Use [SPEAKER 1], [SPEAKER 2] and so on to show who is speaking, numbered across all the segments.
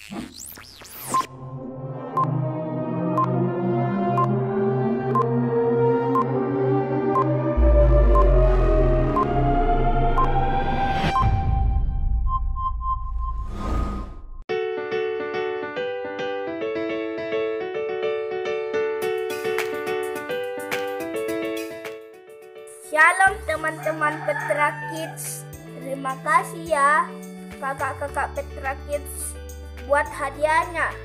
[SPEAKER 1] Shalom teman-teman Petra Kids. Terima kasih ya kakak-kakak Petra Kids buat hadiahnya.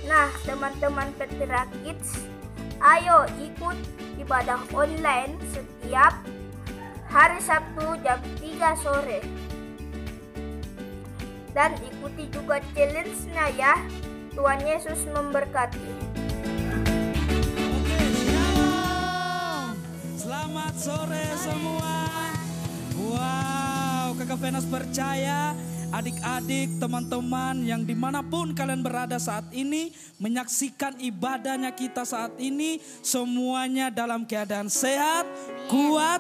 [SPEAKER 1] Nah teman-teman Petra Kids, ayo ikut ibadah online setiap hari Sabtu jam 3 sore. Dan ikuti juga challenge-nya ya. Tuhan Yesus memberkati.
[SPEAKER 2] Selamat sore semua. Wow, Kakak Venas percaya adik-adik, teman-teman yang dimanapun kalian berada saat ini, menyaksikan ibadahnya kita saat ini, semuanya dalam keadaan sehat, kuat,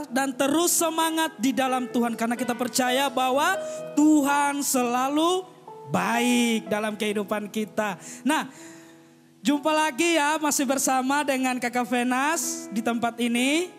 [SPEAKER 2] dan terus semangat di dalam Tuhan. Karena kita percaya bahwa Tuhan selalu baik dalam kehidupan kita. Nah, jumpa lagi ya, masih bersama dengan Kakak Venas di tempat ini.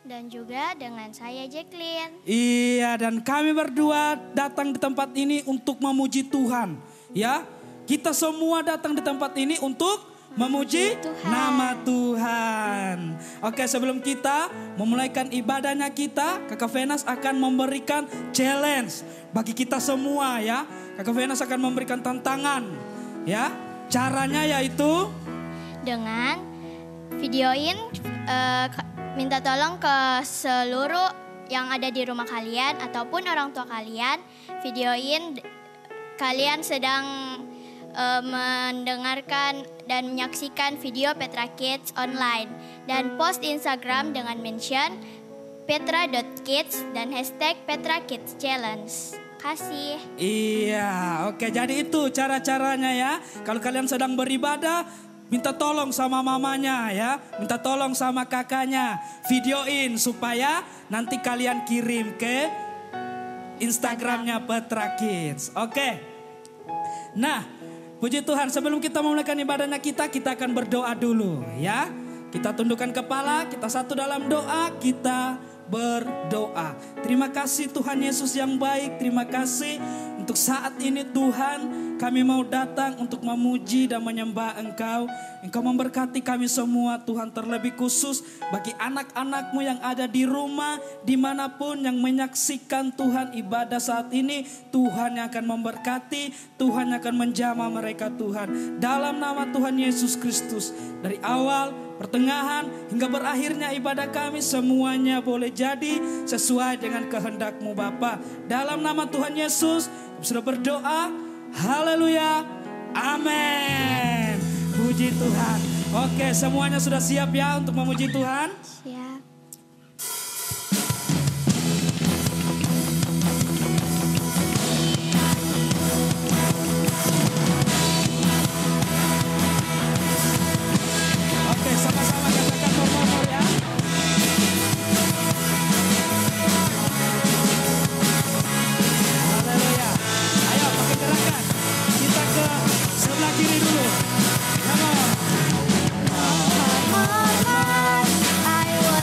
[SPEAKER 3] Dan juga dengan saya Jacqueline.
[SPEAKER 2] Iya, dan kami berdua datang di tempat ini untuk memuji Tuhan. Ya, kita semua datang di tempat ini untuk memuji nama Tuhan. Oke, sebelum kita memulaikan ibadahnya kita, Kakak Venas akan memberikan challenge bagi kita semua ya. Kakak Venas akan memberikan tantangan ya. Caranya yaitu
[SPEAKER 3] dengan videoin, minta tolong ke seluruh yang ada di rumah kalian ataupun orang tua kalian, videoin kalian sedang mendengarkan dan menyaksikan video Petra Kids online. Dan post di Instagram dengan mention petra.kids dan hashtag Petra Kids Challenge. Kasih. Iya,
[SPEAKER 2] oke, jadi itu cara-caranya ya. Kalau kalian sedang beribadah, minta tolong sama mamanya ya, minta tolong sama kakaknya, videoin supaya nanti kalian kirim ke Instagramnya Petra Kids. Oke. Nah, puji Tuhan, sebelum kita memulaikan ibadahnya kita akan berdoa dulu ya. Kita tundukkan kepala, kita satu dalam doa, kita berdoa. Terima kasih Tuhan Yesus yang baik. Terima kasih untuk saat ini Tuhan, kami mau datang untuk memuji dan menyembah Engkau. Engkau memberkati kami semua Tuhan, terlebih khusus bagi anak-anakmu yang ada di rumah, dimanapun yang menyaksikan Tuhan ibadah saat ini. Tuhan yang akan memberkati, Tuhan yang akan menjamah mereka Tuhan. Dalam nama Tuhan Yesus Kristus, dari awal, pertengahan hingga berakhirnya ibadah kami semuanya boleh jadi sesuai dengan kehendak-Mu Bapa. Dalam nama Tuhan Yesus kami sudah berdoa. Haleluya. Amin. Puji Tuhan. Oke, semuanya sudah siap ya untuk memuji Tuhan?
[SPEAKER 3] Siap.
[SPEAKER 2] Sama-sama katakan nomor ya. Haleluya. Ayo pakai gerakan. Kita ke sebelah kiri dulu. Come on.
[SPEAKER 3] I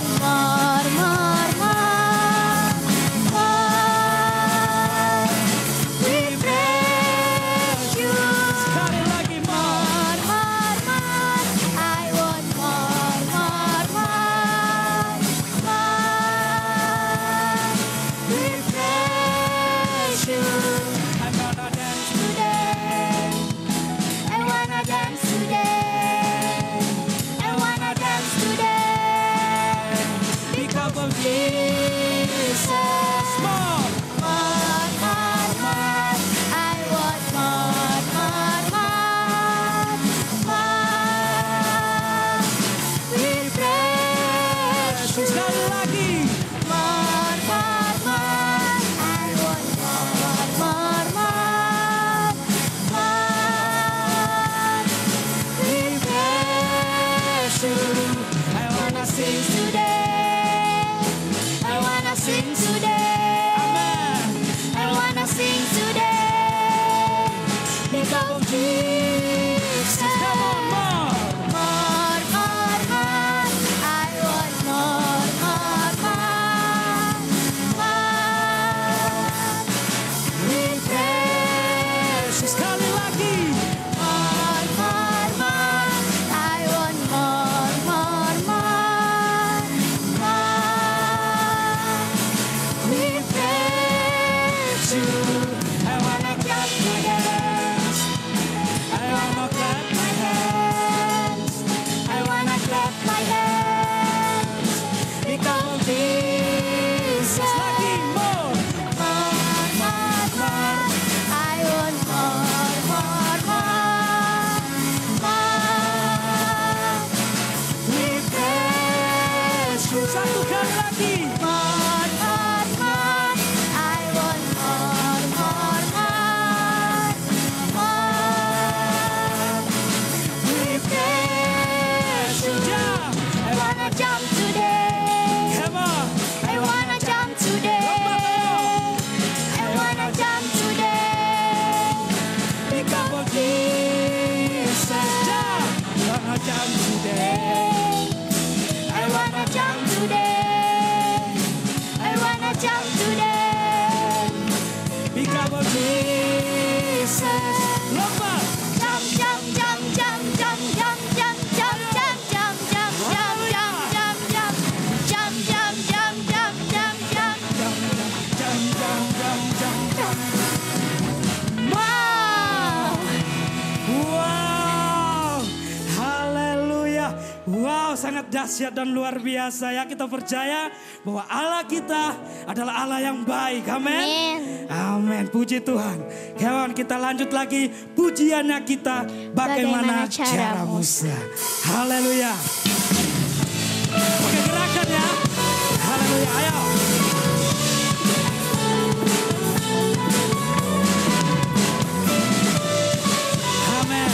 [SPEAKER 3] Jesus.
[SPEAKER 2] Come on, more.
[SPEAKER 3] More, more, more. I want more, more, more. More. We praise you.
[SPEAKER 2] Sekali lagi.
[SPEAKER 3] More, more, more. I want more, more, more. More. We praise you.
[SPEAKER 2] I wanna clap my hands. I wanna clap my hands.
[SPEAKER 3] I wanna clap my hands because of Jesus.
[SPEAKER 2] Lagi, more.
[SPEAKER 3] More, more, more. I want more, more, more. More. We praise you.
[SPEAKER 2] Satu kali lagi.
[SPEAKER 3] More, more, more. I want more, more, more. More. We praise you.
[SPEAKER 2] Jump.
[SPEAKER 3] I wanna jump today.
[SPEAKER 2] Come on.
[SPEAKER 3] I wanna jump today. I wanna jump today.
[SPEAKER 2] Because of Jesus. Jump. Wanna jump today.
[SPEAKER 3] I wanna jump today. I wanna jump today.
[SPEAKER 2] Because of Jesus. Lompat.
[SPEAKER 3] Jump, jump, jump, jump, jump, jump, jump, jump, jump, jump, jump, jump, jump, jump, jump, jump, jump, jump, jump, jump.
[SPEAKER 2] Jump, jump, jump, jump, jump.
[SPEAKER 3] Wow.
[SPEAKER 2] Wow, haleluya. Wow, sangat dahsyat dan luar biasa ya. Kita percaya bahwa Allah kita adalah Allah yang baik. Amin.
[SPEAKER 3] Amin.
[SPEAKER 2] Amin. Puji Tuhan. Kawan, kita lanjut lagi pujiannya kita. Bagaimana
[SPEAKER 3] Bagaimana caramu?
[SPEAKER 2] caramu? Haleluya. Oke, gerakan ya. Haleluya. Ayo. Amin.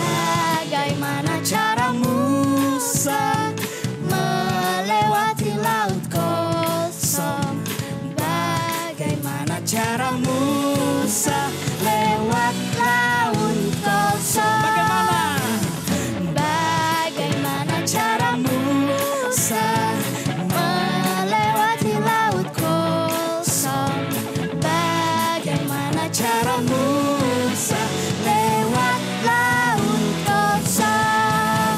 [SPEAKER 3] Bagaimana cara Musa melewati laut kosong? Bagaimana
[SPEAKER 2] Cara Musa lewat laut kosong. Bagaimana?
[SPEAKER 3] Bagaimana cara Musa melewati laut kosong? Bagaimana cara Musa lewat laut kosong?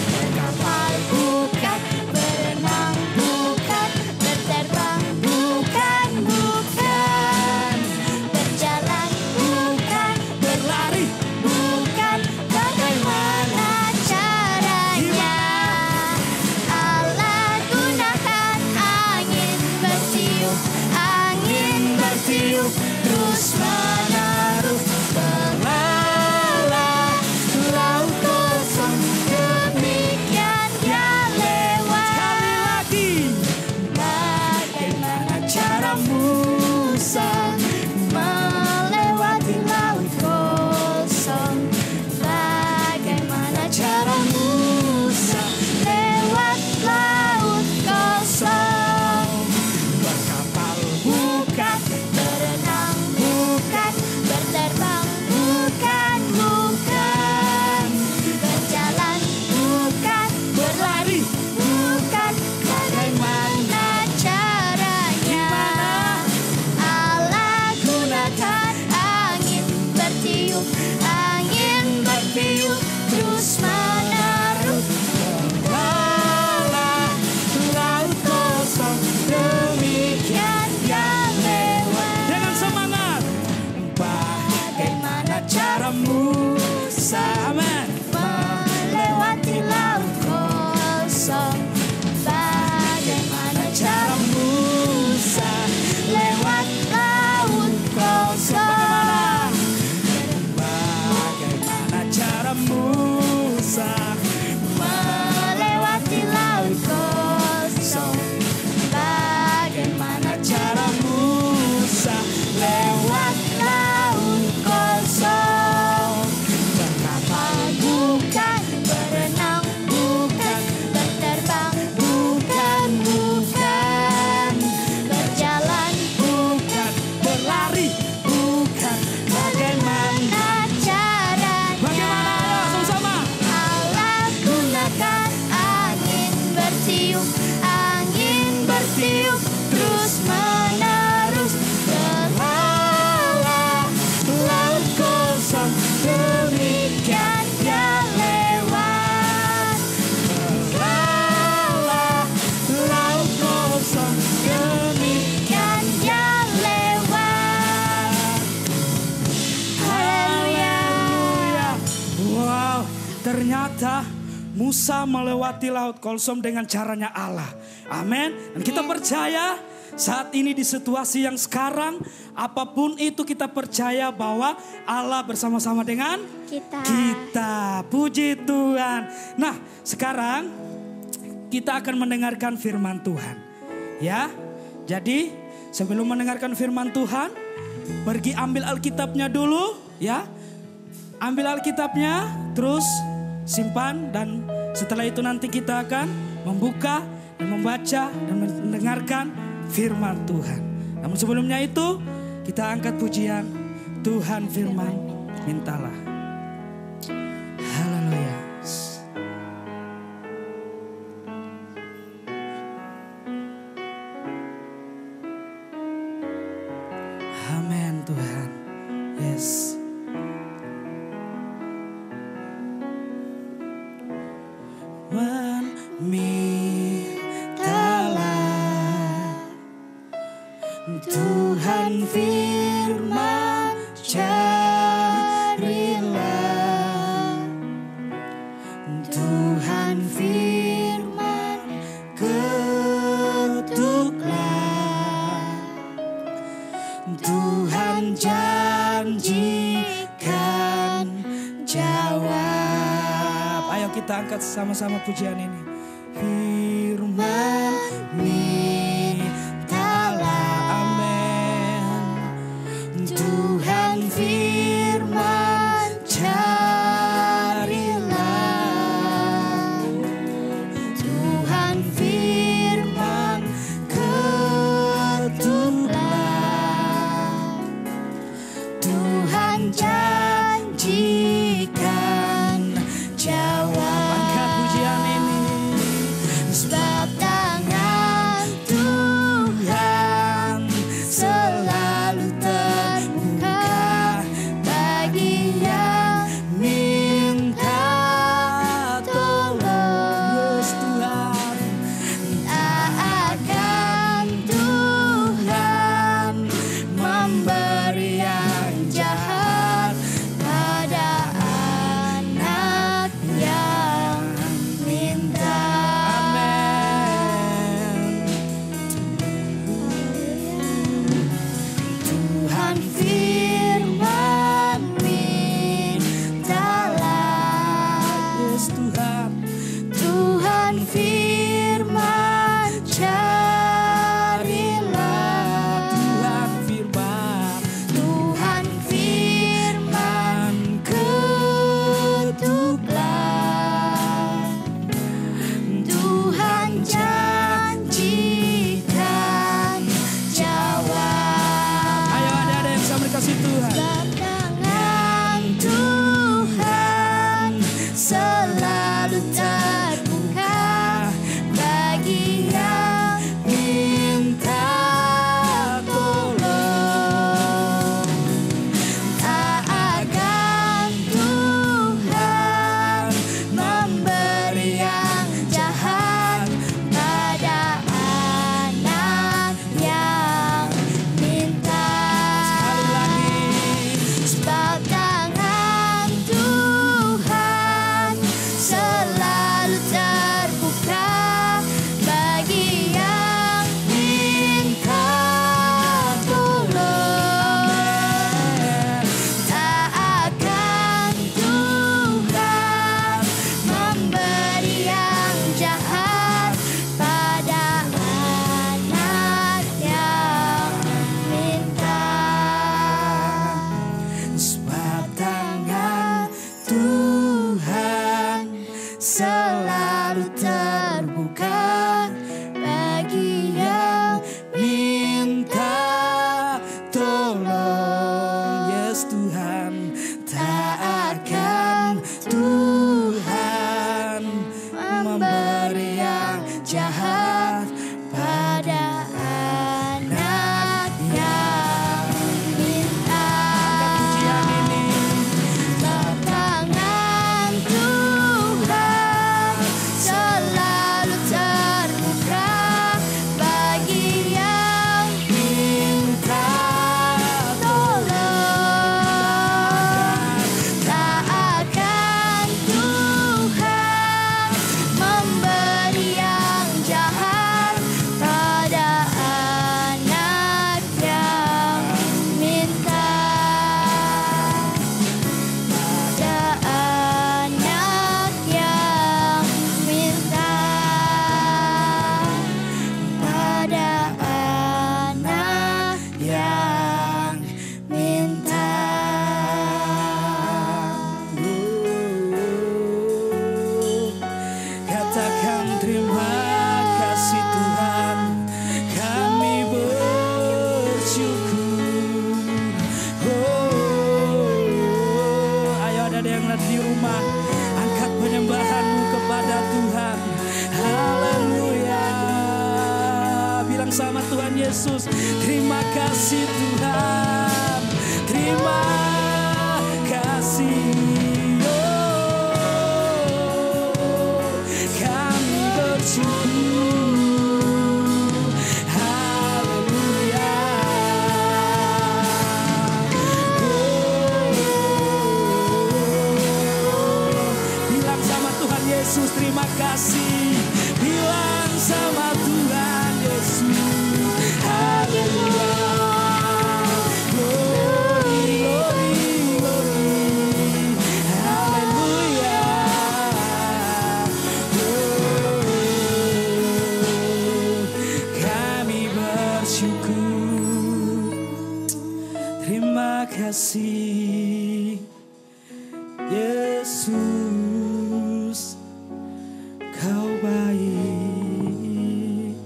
[SPEAKER 3] Berkapal bukan, berenang bukan, berterbang bukan, bukan, berjalan bukan,
[SPEAKER 2] Berlari.
[SPEAKER 3] bukan. Bagaimana caranya? Allah
[SPEAKER 2] Musa melewati laut Kolsom dengan caranya Allah. Amin. Dan kita percaya saat ini di situasi yang sekarang, apapun itu kita percaya bahwa Allah bersama-sama dengan kita. Puji Tuhan. Nah, sekarang kita akan mendengarkan firman Tuhan. Ya. Jadi sebelum mendengarkan firman Tuhan, pergi ambil Alkitabnya dulu, ya. Ambil Alkitabnya, terus simpan, dan setelah itu nanti kita akan membuka dan membaca dan mendengarkan firman Tuhan. Namun sebelumnya itu kita angkat pujian Tuhan firman, mintalah. Haleluya. Amin Tuhan. Yes. Mintalah Tuhan firman, carilah Tuhan firman, ketuklah Tuhan janjikan jawab. Ayo kita angkat sama-sama pujian ini. Firman mintalah, amin. Tuhan firman carilah, Tuhan firman ketuklah, Tuhan janjikan jawab. Angkat pujian ini. Sebab tangan Tuhan selalu terbuka bagi yang minta tolong. Yes Tuhan. Tak akan Tuhan memberi yang jahat pada anak yang minta. Tuhan firman mintalah. Yes Tuhan. Tuhan firman carilah. Tuhan firman. Tuhan firman ketuklah. Tuhan janjikan jawab. Ayo ada yang bisa kasih Tuhan. Tangan Tuhan selalu terbuka bagi yang minta tolong. Tak akan Tuhan memberi yang jahat pada anak yang minta. Sekali lagi. Sebab tangan Tuhan selalu terbuka bagi yang minta tolong. Tak akan Tuhan memberi yang jahat pada anak yang minta. Sebab tangan Tuhan selalu terbuka bagi yang minta tolong. Yes Tuhan. Tak akan Tuhan memberi yang jahat pada anak yang minta. Pujian ini. Sebab tangan Tuhan selalu terbuka bagi yang minta tolong. Tak akan Tuhan Tuhan Yesus. Terima kasih Tuhan. Terima kasih. Kami bersyukur. Haleluya. Bilang sama Tuhan Yesus terima kasih. Bilang sama Tuhan Yesus. Haleluya. Glory, glory, glory. Haleluya. Kami bersyukur. Terima kasih Yesus, Kau baik.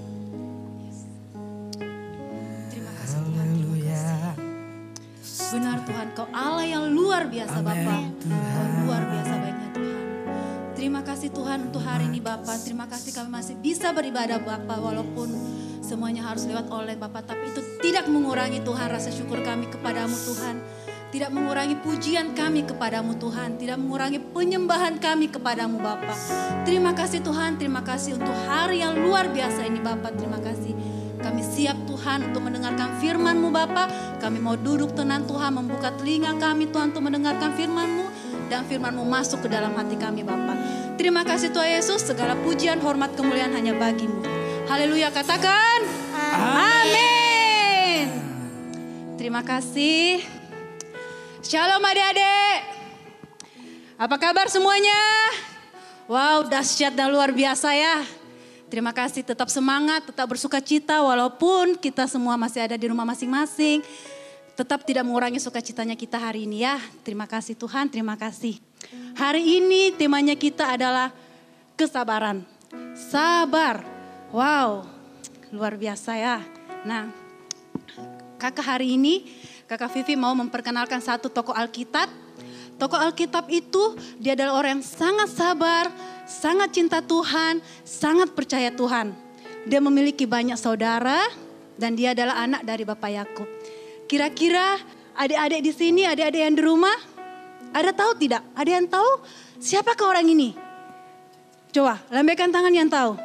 [SPEAKER 4] Terima kasih Tuhan.
[SPEAKER 2] Haleluya.
[SPEAKER 4] Benar Tuhan, Kau Allah yang luar biasa
[SPEAKER 2] Amin,
[SPEAKER 4] Bapa.
[SPEAKER 2] Tuhan.
[SPEAKER 4] Kau luar biasa baiknya Tuhan. Terima kasih Tuhan untuk hari ini Bapa. Terima kasih kami masih bisa beribadah Bapa. Walaupun semuanya harus lewat oleh Bapa. Tapi itu tidak mengurangi Tuhan rasa syukur kami kepadamu Tuhan. Tidak mengurangi pujian kami kepadamu Tuhan. Tidak mengurangi penyembahan kami kepadamu Bapa. Terima kasih Tuhan. Terima kasih untuk hari yang luar biasa ini Bapa. Terima kasih. Kami siap Tuhan untuk mendengarkan firman-Mu Bapa. Kami mau duduk tenang Tuhan, membuka telinga kami Tuhan untuk mendengarkan firman-Mu. Dan firman-Mu masuk ke dalam hati kami Bapa. Terima kasih Tuhan Yesus, segala pujian, hormat, kemuliaan hanya bagi-Mu. Haleluya, katakan. Amin. Terima kasih. Shalom adik-adik. Apa kabar semuanya? Wow, dahsyat dan luar biasa ya. Terima kasih, tetap semangat, tetap bersuka cita walaupun kita semua masih ada di rumah masing-masing. Tetap tidak mengurangi sukacitanya kita hari ini ya. Terima kasih Tuhan, terima kasih. Hari ini temanya kita adalah kesabaran. Sabar. Wow, luar biasa ya. Nah, kakak hari ini, kakak Vivi mau memperkenalkan satu tokoh Alkitab. Tokoh Alkitab itu dia adalah orang yang sangat sabar, sangat cinta Tuhan, sangat percaya Tuhan. Dia memiliki banyak saudara dan dia adalah anak dari Bapak Yakub. Kira-kira adik-adik di sini, adik-adik yang di rumah, ada tahu tidak? Ada yang tahu siapakah orang ini? Coba lambaikan tangan yang tahu.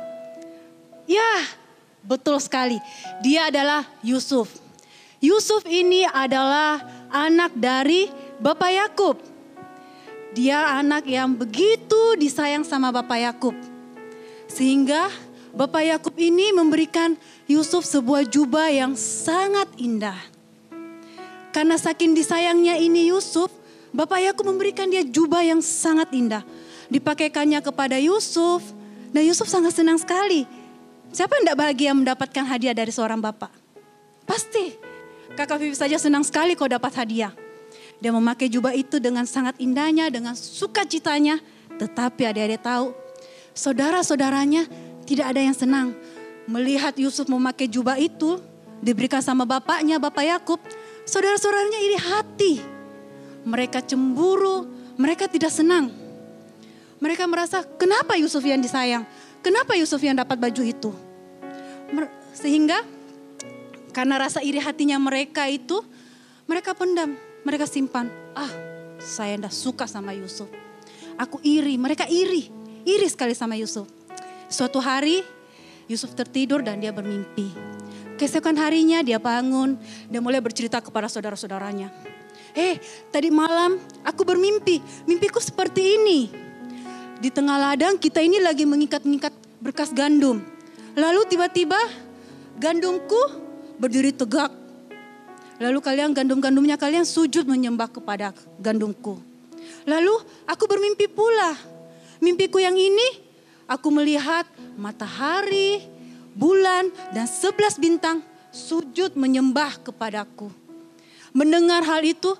[SPEAKER 4] Ya, betul sekali. Dia adalah Yusuf. Yusuf ini adalah anak dari Bapak Yakub. Dia anak yang begitu disayang sama Bapak Yakub. Sehingga Bapak Yakub ini memberikan Yusuf sebuah jubah yang sangat indah. Karena saking disayangnya ini Yusuf, Bapak Yakub memberikan dia jubah yang sangat indah. Dipakaikannya kepada Yusuf, dan Yusuf sangat senang sekali. Siapa yang tidak bahagia mendapatkan hadiah dari seorang bapak? Pasti. Kakak Vivi saja senang sekali kau dapat hadiah. Dia memakai jubah itu dengan sangat indahnya, dengan sukacitanya. Tetapi adik-adik tahu, saudara-saudaranya tidak ada yang senang. Melihat Yusuf memakai jubah itu, diberikan sama bapaknya, Bapak Yakub. Saudara-saudaranya iri hati. Mereka cemburu, mereka tidak senang. Mereka merasa, kenapa Yusuf yang disayang? Kenapa Yusuf yang dapat baju itu? Sehingga karena rasa iri hatinya mereka itu, mereka pendam, mereka simpan. Saya tidak suka sama Yusuf. Aku iri, mereka iri sekali sama Yusuf. Suatu hari Yusuf tertidur dan dia bermimpi. Keesokan harinya dia bangun, dia mulai bercerita kepada saudara-saudaranya. Tadi malam aku bermimpi, mimpiku seperti ini. Di tengah ladang kita ini lagi mengikat-ngikat berkas gandum. Lalu tiba-tiba gandumku berdiri tegak. Lalu gandum-gandumnya kalian sujud menyembah kepada gandumku. Lalu aku bermimpi pula. Mimpiku yang ini aku melihat matahari, bulan dan 11 bintang sujud menyembah kepadaku. Mendengar hal itu,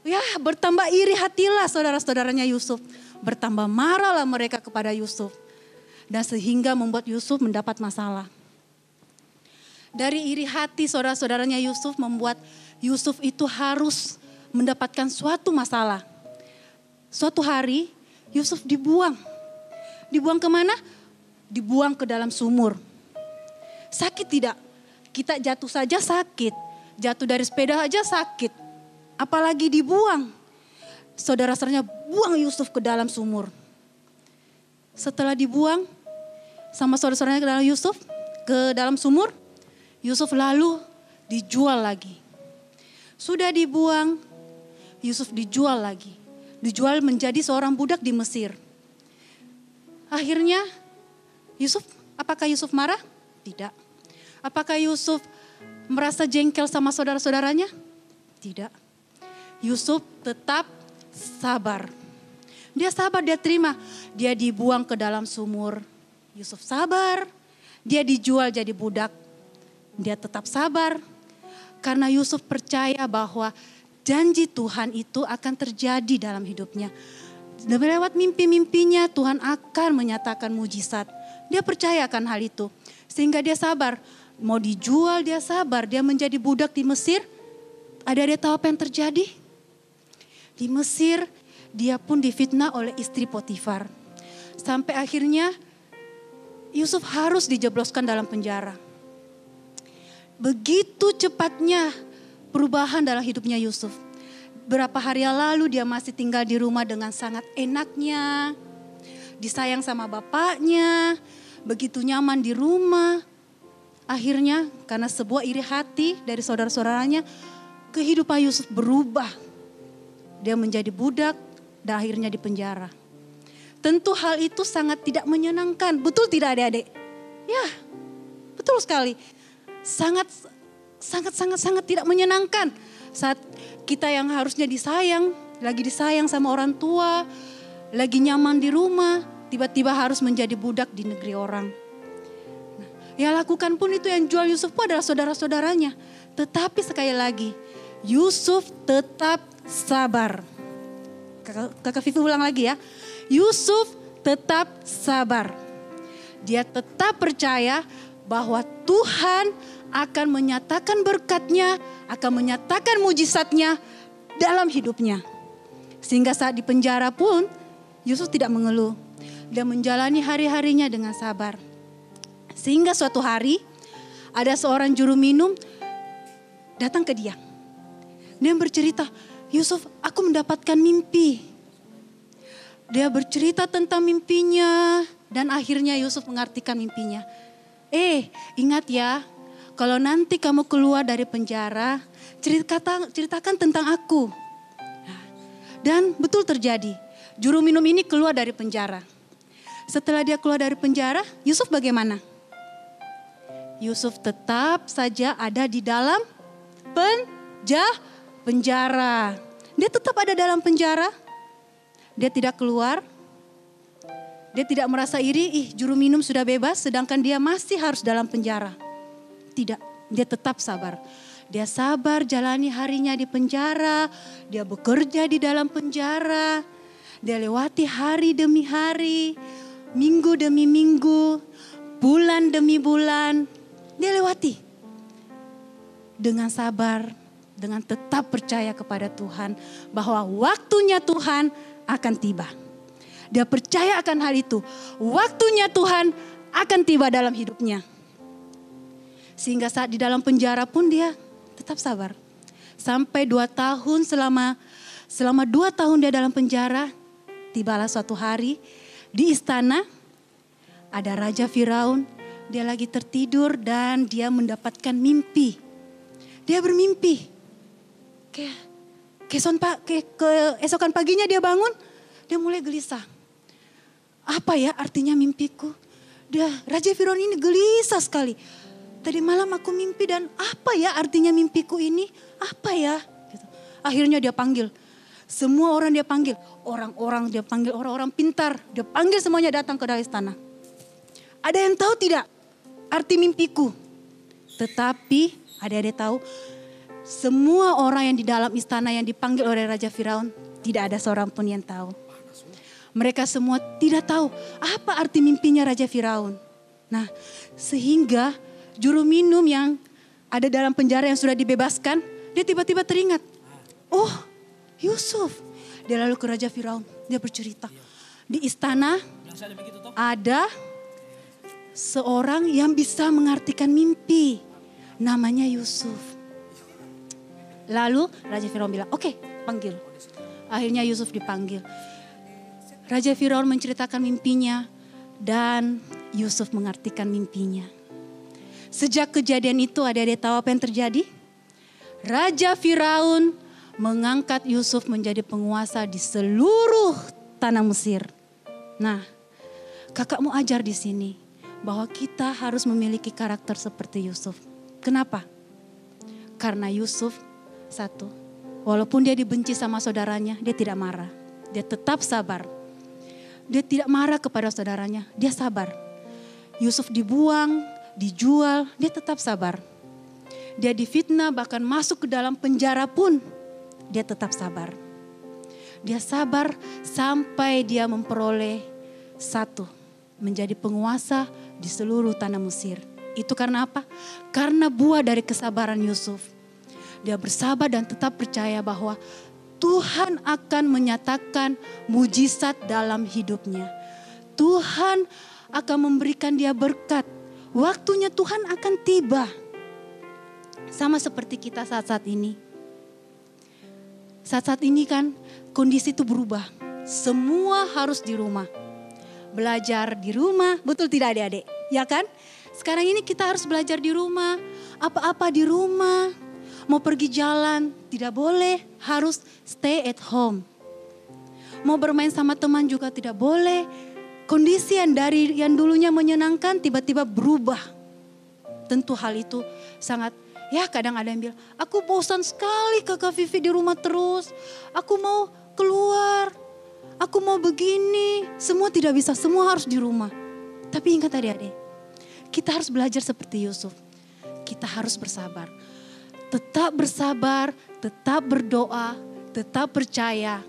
[SPEAKER 4] ya bertambah iri hatilah saudara-saudaranya Yusuf. Bertambah marahlah mereka kepada Yusuf. Dan sehingga membuat Yusuf mendapat masalah. Dari iri hati saudara-saudaranya Yusuf membuat Yusuf itu harus mendapatkan suatu masalah. Suatu hari Yusuf dibuang. Dibuang kemana? Dibuang ke dalam sumur. Sakit tidak? Kita jatuh saja sakit. Jatuh dari sepeda aja sakit. Apalagi dibuang. Saudara-saudaranya buang Yusuf ke dalam sumur. Setelah dibuang sama saudara-saudaranya ke dalam sumur, Yusuf lalu dijual lagi. Sudah dibuang, Yusuf dijual lagi. Dijual menjadi seorang budak di Mesir. Akhirnya apakah Yusuf marah? Tidak. Apakah Yusuf merasa jengkel sama saudara-saudaranya? Tidak. Yusuf tetap sabar. Dia sabar, dia terima. Dia dibuang ke dalam sumur. Yusuf sabar. Dia dijual jadi budak. Dia tetap sabar. Karena Yusuf percaya bahwa janji Tuhan itu akan terjadi dalam hidupnya. Lewat mimpi-mimpinya Tuhan akan menyatakan mujizat. Dia percaya akan hal itu. Sehingga dia sabar. Mau dijual dia sabar. Dia menjadi budak di Mesir. Ada tahu apa yang terjadi? Di Mesir dia pun difitnah oleh istri Potifar. Sampai akhirnya Yusuf harus dijebloskan dalam penjara. Begitu cepatnya perubahan dalam hidupnya Yusuf. Berapa hari yang lalu dia masih tinggal di rumah dengan sangat enaknya. Disayang sama bapaknya. Begitu nyaman di rumah. Akhirnya karena sebuah iri hati dari saudara-saudaranya. Kehidupan Yusuf berubah. Dia menjadi budak dan akhirnya di penjara. Tentu hal itu sangat tidak menyenangkan. Betul tidak adik-adik? Ya, betul sekali. Sangat tidak menyenangkan. Saat kita yang harusnya disayang, lagi disayang sama orang tua, lagi nyaman di rumah, tiba-tiba harus menjadi budak di negeri orang. Nah, yang lakukan pun itu yang jual Yusuf pun adalah saudara-saudaranya. Tetapi sekali lagi, Yusuf tetap sabar. Kakak Vivi ulang lagi ya. Yusuf tetap sabar. Dia tetap percaya bahwa Tuhan akan menyatakan berkat-Nya, akan menyatakan mujizat-Nya dalam hidupnya. Sehingga saat di penjara pun Yusuf tidak mengeluh. Dia menjalani hari-harinya dengan sabar. Sehingga suatu hari ada seorang juru minum datang ke dia. Dia bercerita, Yusuf, aku mendapatkan mimpi. Dia bercerita tentang mimpinya dan akhirnya Yusuf mengartikan mimpinya. Ingat ya, kalau nanti kamu keluar dari penjara, ceritakan tentang aku. Dan betul terjadi, juru minum ini keluar dari penjara. Setelah dia keluar dari penjara, Yusuf bagaimana? Yusuf tetap saja ada di dalam penjara. Dia tetap ada dalam penjara. Dia tidak keluar. Dia tidak merasa iri, juru minum sudah bebas sedangkan dia masih harus dalam penjara. Tidak, dia tetap sabar. Dia sabar jalani harinya di penjara. Dia bekerja di dalam penjara. Dia lewati hari demi hari, minggu demi minggu, bulan demi bulan. Dia lewati dengan sabar. Dengan tetap percaya kepada Tuhan bahwa waktunya Tuhan akan tiba. Dia percaya akan hal itu. Waktunya Tuhan akan tiba dalam hidupnya. Sehingga saat di dalam penjara pun dia tetap sabar. Sampai 2 tahun selama 2 tahun dia dalam penjara. Tibalah suatu hari di istana ada Raja Firaun. Dia lagi tertidur dan dia mendapatkan mimpi. Dia bermimpi. Keesokan paginya dia bangun, dia mulai gelisah. Apa ya artinya mimpiku? Raja Firaun ini gelisah sekali. Tadi malam aku mimpi dan apa ya artinya mimpiku ini? Apa ya? Gitu. Akhirnya dia panggil. Semua orang dia panggil. Orang-orang dia panggil, orang-orang pintar. Dia panggil semuanya datang ke dalam istana. Ada yang tahu tidak arti mimpiku? Tetapi ada tahu. Semua orang yang di dalam istana yang dipanggil oleh Raja Firaun, tidak ada seorang pun yang tahu. Mereka semua tidak tahu apa arti mimpinya Raja Firaun. Nah, sehingga juru minum yang ada dalam penjara yang sudah dibebaskan, dia tiba-tiba teringat. Oh, Yusuf. Dia lalu ke Raja Firaun, dia bercerita. Di istana ada seorang yang bisa mengartikan mimpi. namanya Yusuf. Lalu Raja Firaun bilang, oke, panggil. Akhirnya Yusuf dipanggil. Raja Firaun menceritakan mimpinya dan Yusuf mengartikan mimpinya. Sejak kejadian itu, adik-adik tahu apa yang terjadi? Raja Firaun mengangkat Yusuf menjadi penguasa di seluruh tanah Mesir. Nah, kakak mau ajar di sini bahwa kita harus memiliki karakter seperti Yusuf. Kenapa? Karena Yusuf, satu, walaupun dia dibenci sama saudaranya, dia tidak marah. Dia tetap sabar. Dia tidak marah kepada saudaranya, dia sabar. Yusuf dibuang, dijual, dia tetap sabar. Dia difitnah, bahkan masuk ke dalam penjara pun, dia tetap sabar. Dia sabar sampai dia memperoleh satu, menjadi penguasa di seluruh tanah Mesir. Itu karena apa? Karena buah dari kesabaran Yusuf. Dia bersabar dan tetap percaya bahwa Tuhan akan menyatakan mujizat dalam hidupnya. Tuhan akan memberikan dia berkat. Waktunya Tuhan akan tiba. Sama seperti kita saat-saat ini. Saat-saat ini kan kondisi itu berubah. Semua harus di rumah. Belajar di rumah, betul tidak adik-adik? Ya kan? Sekarang ini kita harus belajar di rumah. Apa-apa di rumah. Mau pergi jalan, tidak boleh, harus stay at home. Mau bermain sama teman juga tidak boleh. Kondisi yang dulunya menyenangkan tiba-tiba berubah. Tentu hal itu sangat, ya kadang ada yang bilang, aku bosan sekali Kakak Vivi di rumah terus. Aku mau keluar, aku mau begini. Semua tidak bisa, semua harus di rumah. Tapi ingat adik-adik, kita harus belajar seperti Yusuf. Kita harus bersabar. Tetap bersabar, tetap berdoa, tetap percaya.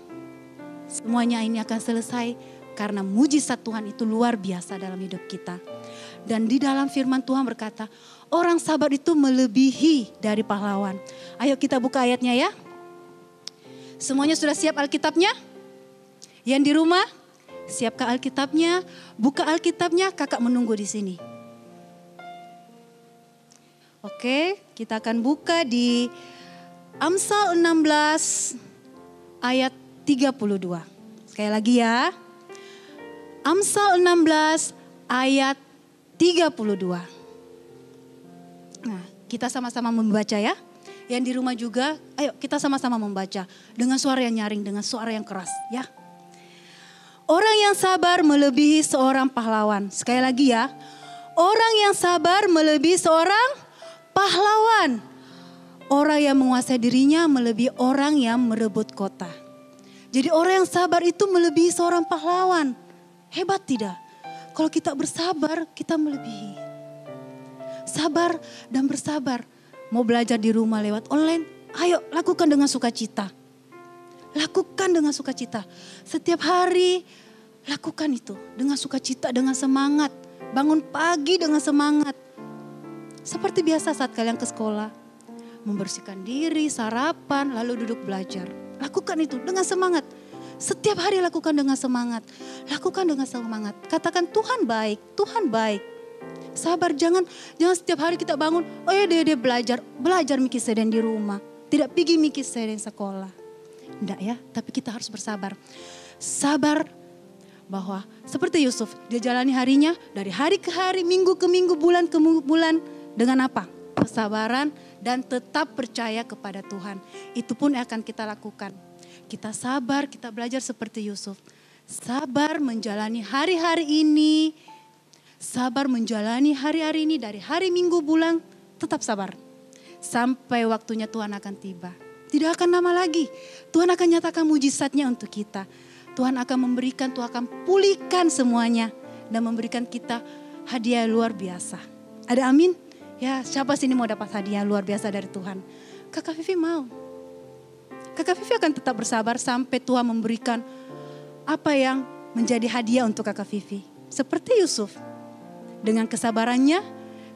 [SPEAKER 4] Semuanya ini akan selesai karena mujizat Tuhan itu luar biasa dalam hidup kita. Dan di dalam firman Tuhan berkata, orang sabar itu melebihi dari pahlawan. Ayo kita buka ayatnya ya. Semuanya sudah siap Alkitabnya? Yang di rumah, siapkan Alkitabnya, buka Alkitabnya, kakak menunggu di sini. Oke, kita akan buka di Amsal 16 ayat 32. Sekali lagi ya. Amsal 16 ayat 32. Nah, kita sama-sama membaca ya. Yang di rumah juga, ayo kita sama-sama membaca. Dengan suara yang nyaring, dengan suara yang keras ya. Orang yang sabar melebihi seorang pahlawan. Sekali lagi ya. Orang yang sabar melebihi seorang pahlawan. Orang yang menguasai dirinya melebihi orang yang merebut kota. Jadi orang yang sabar itu melebihi seorang pahlawan. Hebat tidak? Kalau kita bersabar, kita melebihi. Sabar dan bersabar. Mau belajar di rumah lewat online, ayo lakukan dengan sukacita. Lakukan dengan sukacita. Setiap hari lakukan itu dengan sukacita, dengan semangat. Bangun pagi dengan semangat. Seperti biasa saat kalian ke sekolah. Membersihkan diri, sarapan, lalu duduk belajar. Lakukan itu dengan semangat. Setiap hari lakukan dengan semangat. Lakukan dengan semangat. Katakan Tuhan baik, Tuhan baik. Sabar, jangan setiap hari kita bangun. Oh ya dia belajar mikir seden di rumah. Tidak pergi mikir seden sekolah. Enggak ya, tapi kita harus bersabar. Sabar bahwa seperti Yusuf, dia jalani harinya dari hari ke hari, minggu ke minggu, bulan ke bulan. Dengan apa? Kesabaran dan tetap percaya kepada Tuhan. Itu pun akan kita lakukan. Kita sabar, kita belajar seperti Yusuf. Sabar menjalani hari-hari ini. Sabar menjalani hari-hari ini dari hari minggu bulan. Tetap sabar. Sampai waktunya Tuhan akan tiba. Tidak akan lama lagi. Tuhan akan nyatakan mujizatnya untuk kita. Tuhan akan memberikan, Tuhan akan pulihkan semuanya. Dan memberikan kita hadiah luar biasa. Ada amin? Ya, siapa sini mau dapat hadiah luar biasa dari Tuhan? Kakak Vivi mau. Kakak Vivi akan tetap bersabar sampai Tuhan memberikan apa yang menjadi hadiah untuk Kakak Vivi. Seperti Yusuf. Dengan kesabarannya,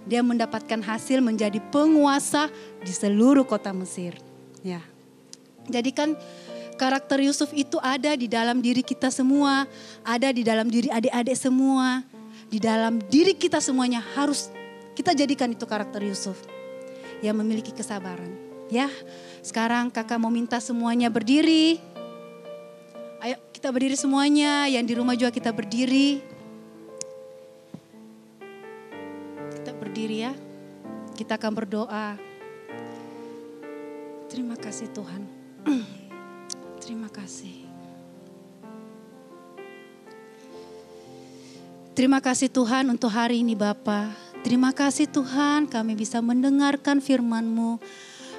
[SPEAKER 4] dia mendapatkan hasil menjadi penguasa di seluruh kota Mesir. Ya. Jadi kan karakter Yusuf itu ada di dalam diri kita semua. Ada di dalam diri adik-adik semua. Di dalam diri kita semuanya harus kita jadikan itu karakter Yusuf. yang memiliki kesabaran. Ya, sekarang kakak mau minta semuanya berdiri. Ayo kita berdiri semuanya, yang di rumah juga kita berdiri. Kita berdiri ya, kita akan berdoa. Terima kasih Tuhan, terima kasih. Terima kasih Tuhan untuk hari ini Bapa. Terima kasih Tuhan kami bisa mendengarkan firman-Mu.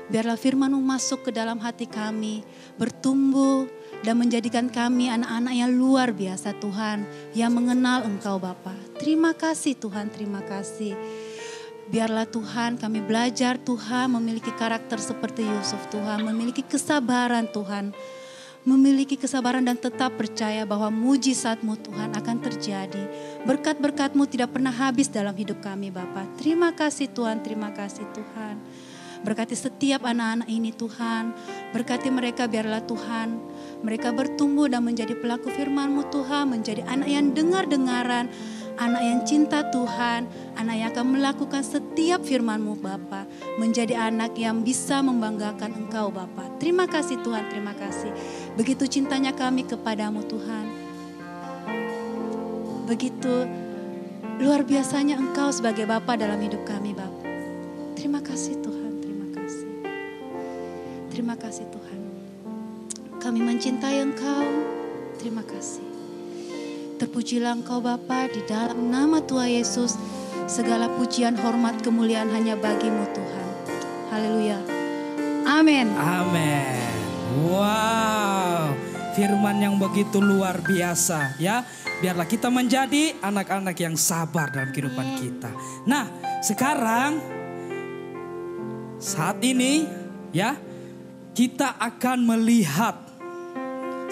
[SPEAKER 4] Biarlah firman-Mu masuk ke dalam hati kami, bertumbuh dan menjadikan kami anak-anak yang luar biasa Tuhan, yang mengenal Engkau Bapa. Terima kasih Tuhan, terima kasih. Biarlah Tuhan kami belajar Tuhan memiliki karakter seperti Yusuf Tuhan, memiliki kesabaran Tuhan. Memiliki kesabaran dan tetap percaya bahwa mujizat-Mu Tuhan akan terjadi. Berkat-berkat-Mu tidak pernah habis dalam hidup kami Bapa. Terima kasih Tuhan, terima kasih Tuhan. Berkati setiap anak-anak ini Tuhan. Berkati mereka biarlah Tuhan. Mereka bertumbuh dan menjadi pelaku firman-Mu Tuhan. Menjadi anak yang dengar-dengaran. Anak yang cinta Tuhan. Anak yang akan melakukan setiap firman-Mu Bapa. Menjadi anak yang bisa membanggakan Engkau Bapa. Terima kasih Tuhan, terima kasih. Begitu cintanya kami kepadamu Tuhan. Begitu luar biasanya Engkau sebagai Bapa dalam hidup kami Bapa. Terima kasih Tuhan, terima kasih. Terima kasih Tuhan. Kami mencintai Engkau, terima kasih. Terpujilah Engkau Bapa di dalam nama Tuhan Yesus. Segala pujian, hormat, kemuliaan hanya bagi-Mu Tuhan. Haleluya. Amin.
[SPEAKER 2] Amin. Wow, firman yang begitu luar biasa ya. Biarlah kita menjadi anak-anak yang sabar dalam kehidupan kita. Nah, sekarang saat ini ya, kita akan melihat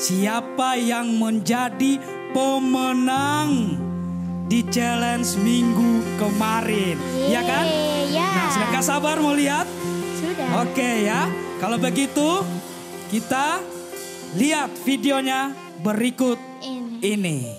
[SPEAKER 2] siapa yang menjadi pemenang di challenge minggu kemarin. Ya kan? Nah, sudah gak sabar mau lihat?
[SPEAKER 3] Sudah.
[SPEAKER 2] Oke ya, kalau begitu kita lihat videonya berikut ini.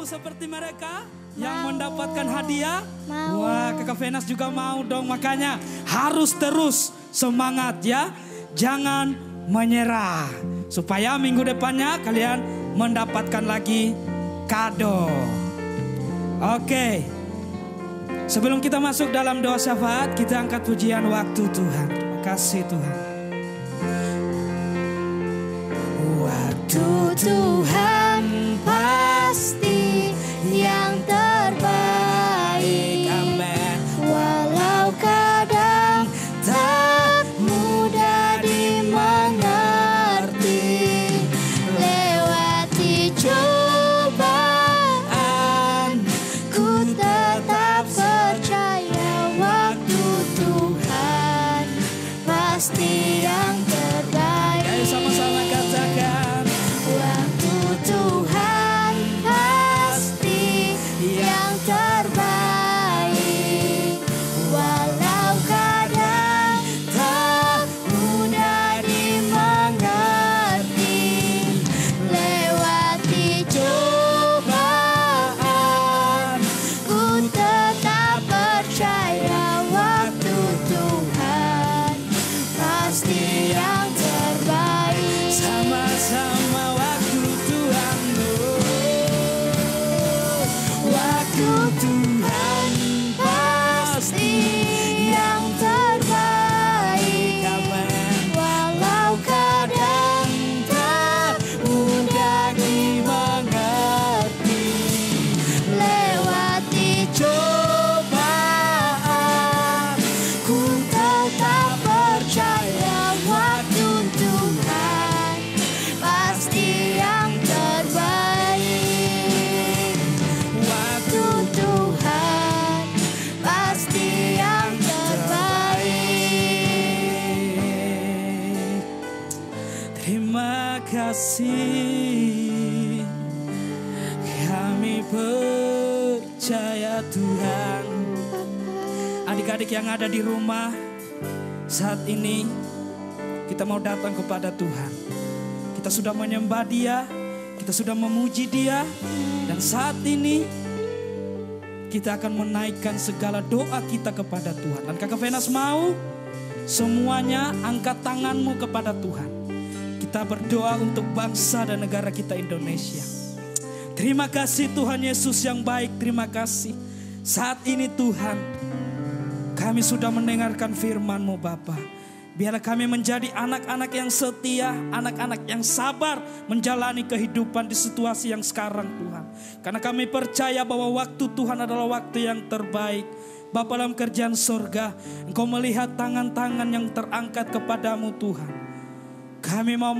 [SPEAKER 2] Seperti mereka yang mendapatkan hadiah. Wah, Kakak Venas juga mau dong. Makanya harus terus semangat ya. Jangan menyerah. Supaya minggu depannya kalian mendapatkan lagi kado. Oke. Sebelum kita masuk dalam doa syafaat, kita angkat pujian waktu Tuhan. Terima kasih Tuhan. Waktu Tuhan pasti yang terbaik, amin. Walau kadang tak mudah dimengerti, lewati cobaan, ku tetap percaya waktu Tuhan pasti yang terbaik. Ayo sama-sama katakan, waktu Kami percaya Tuhan. Adik-adik yang ada di rumah saat ini, kita mau datang kepada Tuhan. Kita sudah menyembah Dia, kita sudah memuji Dia, dan saat ini kita akan menaikkan segala doa kita kepada Tuhan. Dan Kakak Venas mau semuanya angkat tanganmu kepada Tuhan. Kita berdoa untuk bangsa dan negara kita Indonesia. Terima kasih Tuhan Yesus yang baik, terima kasih. Saat ini Tuhan, kami sudah mendengarkan firman-Mu Bapa. Biarlah kami menjadi anak-anak yang setia, anak-anak yang sabar menjalani kehidupan di situasi yang sekarang Tuhan. Karena kami percaya bahwa waktu Tuhan adalah waktu yang terbaik. Bapa dalam kerjaan surga, Engkau melihat tangan-tangan yang terangkat kepadamu Tuhan. Kami mau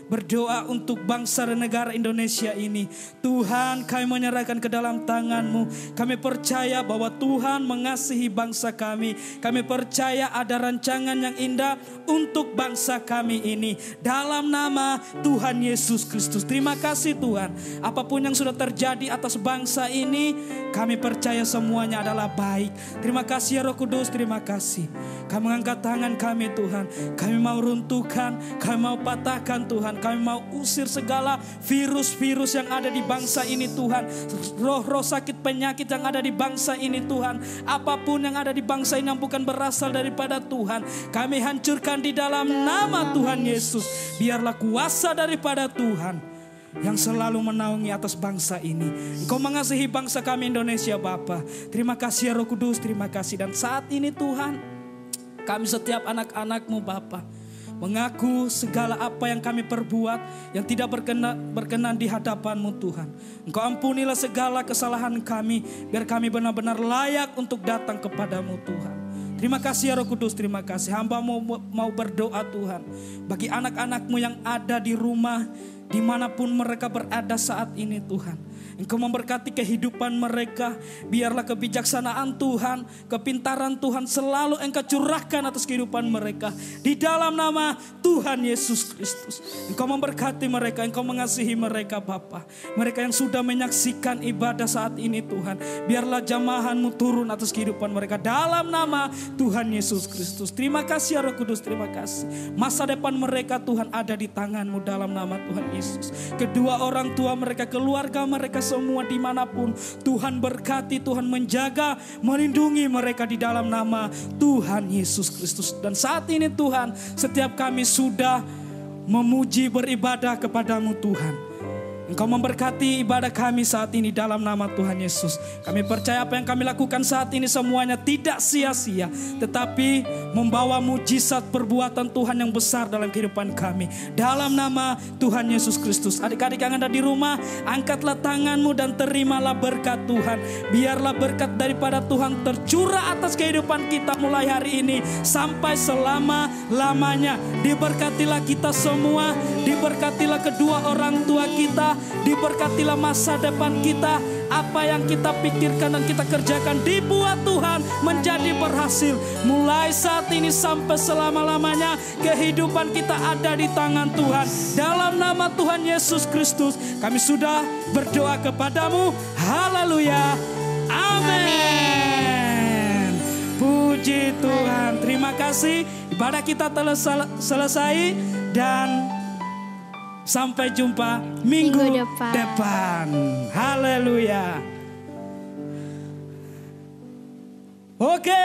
[SPEAKER 2] berdoa untuk bangsa dan negara Indonesia ini. Tuhan, kami menyerahkan ke dalam tangan-Mu. Kami percaya bahwa Tuhan mengasihi bangsa kami. Kami percaya ada rancangan yang indah untuk bangsa kami ini. Dalam nama Tuhan Yesus Kristus. Terima kasih Tuhan. Apapun yang sudah terjadi atas bangsa ini, kami percaya semuanya adalah baik. Terima kasih ya Roh Kudus, terima kasih. Kami mengangkat tangan kami Tuhan. Kami mau runtuhkan, kami mau patahkan Tuhan. Kami mau usir segala virus-virus yang ada di bangsa ini Tuhan. Roh-roh sakit penyakit yang ada di bangsa ini Tuhan. Apapun yang ada di bangsa ini yang bukan berasal daripada Tuhan, kami hancurkan di dalam nama Tuhan Yesus. Biarlah kuasa daripada Tuhan yang selalu menaungi atas bangsa ini. Engkau mengasihi bangsa kami Indonesia Bapa. Terima kasih ya Roh Kudus, terima kasih. Dan saat ini Tuhan, kami setiap anak-anak-Mu Bapa mengaku segala apa yang kami perbuat yang tidak berkenan di hadapan-Mu Tuhan. Engkau ampunilah segala kesalahan kami, biar kami benar-benar layak untuk datang kepadamu Tuhan. Terima kasih ya Roh Kudus, terima kasih. Hamba mau berdoa Tuhan, bagi anak-anak-Mu yang ada di rumah, dimanapun mereka berada saat ini Tuhan. Engkau memberkati kehidupan mereka. Biarlah kebijaksanaan Tuhan, kepintaran Tuhan selalu Engkau curahkan atas kehidupan mereka. Di dalam nama Tuhan Yesus Kristus. Engkau memberkati mereka, Engkau mengasihi mereka Bapa. Mereka yang sudah menyaksikan ibadah saat ini Tuhan, biarlah jamahan-Mu turun atas kehidupan mereka. Dalam nama Tuhan Yesus Kristus. Terima kasih ya Roh Kudus, terima kasih. Masa depan mereka Tuhan ada di tangan-Mu dalam nama Tuhan Yesus. Kedua orang tua mereka, keluarga mereka semua dimanapun, Tuhan berkati, Tuhan menjaga, melindungi mereka di dalam nama Tuhan Yesus Kristus. Dan saat ini Tuhan, setiap kami sudah memuji beribadah kepadamu Tuhan. Engkau memberkati ibadah kami saat ini dalam nama Tuhan Yesus. Kami percaya apa yang kami lakukan saat ini semuanya tidak sia-sia, tetapi membawa mujizat perbuatan Tuhan yang besar dalam kehidupan kami. Dalam nama Tuhan Yesus Kristus. Adik-adik yang ada di rumah, angkatlah tanganmu dan terimalah berkat Tuhan. Biarlah berkat daripada Tuhan tercurah atas kehidupan kita mulai hari ini sampai selama-lamanya. Diberkatilah kita semua, diberkatilah kedua orang tua kita, diberkatilah masa depan kita. Apa yang kita pikirkan dan kita kerjakan dibuat Tuhan menjadi berhasil. Mulai saat ini sampai selama-lamanya kehidupan kita ada di tangan Tuhan. Dalam nama Tuhan Yesus Kristus kami sudah berdoa kepadamu. Haleluya. Amin. Puji Tuhan. Terima kasih. Ibadah kita telah selesai dan sampai jumpa minggu depan. Haleluya. Oke.